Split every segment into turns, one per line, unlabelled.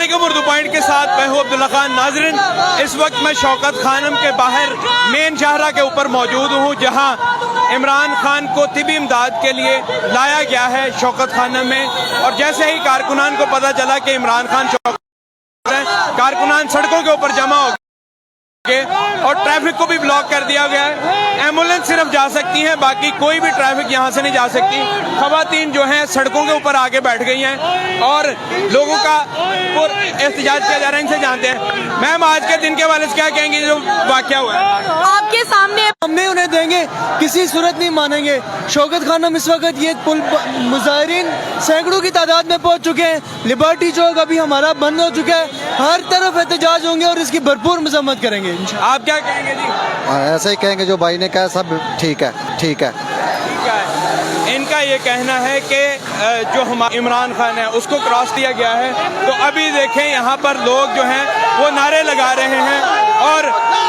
अस्सलामुअलैकुम। उर्दू पॉइंट के साथ मैं हूँ अब्दुल्ला खान। नाज़रीन, इस वक्त मैं शौकत खानम के बाहर मेन शाहरा के ऊपर मौजूद हूँ, जहाँ इमरान खान को तिबी इमदाद के लिए लाया गया है शौकत खानम में। और जैसे ही कारकुनान को पता चला कि इमरान खान कारकुनान सड़कों के ऊपर जमा हो गए और ट्रैफिक को भी ब्लॉक कर दिया गया है। एम्बुलेंस सिर्फ जा सकती हैं, बाकी कोई भी ट्रैफिक यहाँ से नहीं जा सकती। खवातीन जो हैं सड़कों के ऊपर आके बैठ गई हैं और लोगों का एहतजाज किया जा रहा है। इनसे जानते हैं, मैम आज के दिन के हवाले से क्या कहेंगे जो वाकया हुआ है?
आपके सामने
हम नहीं उन्हें देंगे, किसी सूरत नहीं मानेंगे। शौकत खानम इस वक्त ये पुल मुजाहिरीन सैकड़ों की तादाद में पहुंच चुके हैं। लिबर्टी चौक अभी हमारा बंद हो चुका है, हर तरफ एहतजाज होंगे और इसकी भरपूर मजम्मत करेंगे।
आप क्या कहेंगे जी?
ऐसे ही कहेंगे, जो भाई ने कहा सब ठीक है, ठीक है।
इनका ये कहना है कि जो हमारा इमरान खान है उसको क्रॉस दिया गया है। तो अभी देखें यहाँ पर लोग जो हैं वो नारे लगा रहे हैं और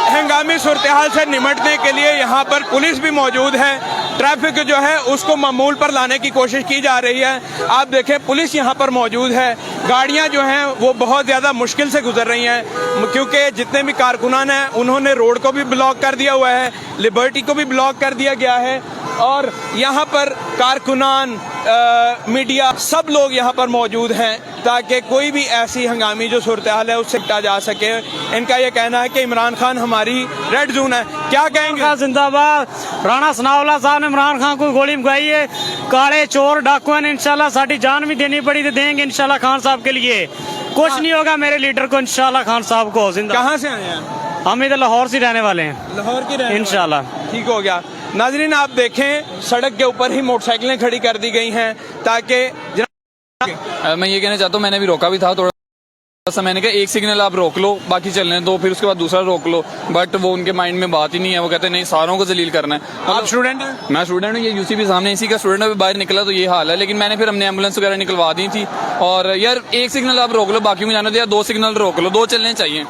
हंगामी सूरत हाल से निमटने के लिए यहाँ पर पुलिस भी मौजूद है। ट्रैफिक जो है उसको मामूल पर लाने की कोशिश की जा रही है। आप देखें पुलिस यहाँ पर मौजूद है, गाड़ियाँ जो हैं वो बहुत ज़्यादा मुश्किल से गुजर रही हैं, क्योंकि जितने भी कारकुनान हैं उन्होंने रोड को भी ब्लॉक कर दिया हुआ है, लिबर्टी को भी ब्लॉक कर दिया गया है। और यहाँ पर कारकुनान, मीडिया, सब लोग यहाँ पर मौजूद हैं ताकि कोई भी ऐसी हंगामी जो सूरत हाल है उससे निपटा जा सके। इनका ये कहना है कि इमरान खान हमारी रेड जोन है। क्या कहेंगे?
जिंदाबाद। राणा सनाउल्लाह साहब ने इमरान खान को गोली मंगाई है, काले चोर डाकू हैं, इंशाल्लाह साड़ी जान भी देनी पड़ी तो देंगे इंशाल्लाह खान साहब के लिए। कुछ नहीं होगा मेरे लीडर को, इंशाल्लाह खान साहब को।
कहाँ से आए हैं?
हम इधर लाहौर से रहने वाले हैं।
लाहौर की रहने
इंशाल्लाह
ठीक हो गया। नाजरीन, आप देखें सड़क के ऊपर ही मोटरसाइकिलें खड़ी कर दी गई हैं ताकि
मैं ये कहना चाहता हूँ, मैंने भी रोका भी था थोड़ा सा। मैंने कहा एक सिग्नल आप रोक लो, बाकी चलने दो, फिर उसके बाद दूसरा रोक लो। बट वो उनके माइंड में बात ही नहीं है। वो कहते हैं नहीं, सारों को जलील करना है।
आप स्टूडेंट हैं?
मैं स्टूडेंट हूँ, ये यूसीपी सामने इसी का स्टूडेंट है। बाहर निकला तो ये हाल है, लेकिन मैंने फिर हमने एम्बुलेंस वगैरह निकलवा दी थी। और यार एक सिग्नल आप रोक लो, बाकी में जाने दो, या दो सिग्नल रोक लो, दो चलने चाहिए।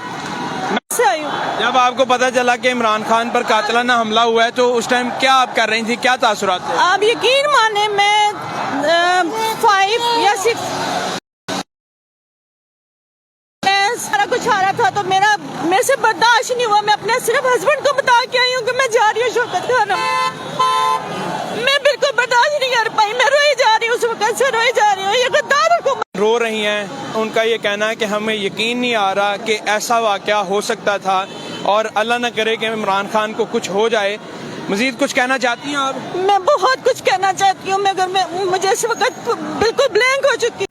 जब आपको पता चला कि इमरान खान पर कातिलाना हमला हुआ है तो उस टाइम क्या आप कर रही थी, क्या तासुरात थे?
आप यकीन माने मैं 5 या 6 सारा कुछ आ रहा था तो मेरे से बर्दाश्त नहीं हुआ। मैं अपने सिर्फ हस्बैंड को बता के आई हूँ कि मैं जा रही हूँ शौकत खानम। मैं बिल्कुल बर्दाश्त नहीं कर पाई, मैं रोई जा रही हूँ, उस वक्त से रोई जा रही हूँ। ये गद्दार को
रो रही हैं। उनका ये कहना है कि हमें यकीन नहीं आ रहा कि ऐसा वाकया हो सकता था और अल्लाह न करे कि इमरान खान को कुछ हो जाए। मजीद कुछ कहना चाहती हैं आप?
मैं बहुत कुछ कहना चाहती हूँ, मगर मुझे इस वक्त बिल्कुल ब्लैंक हो चुकी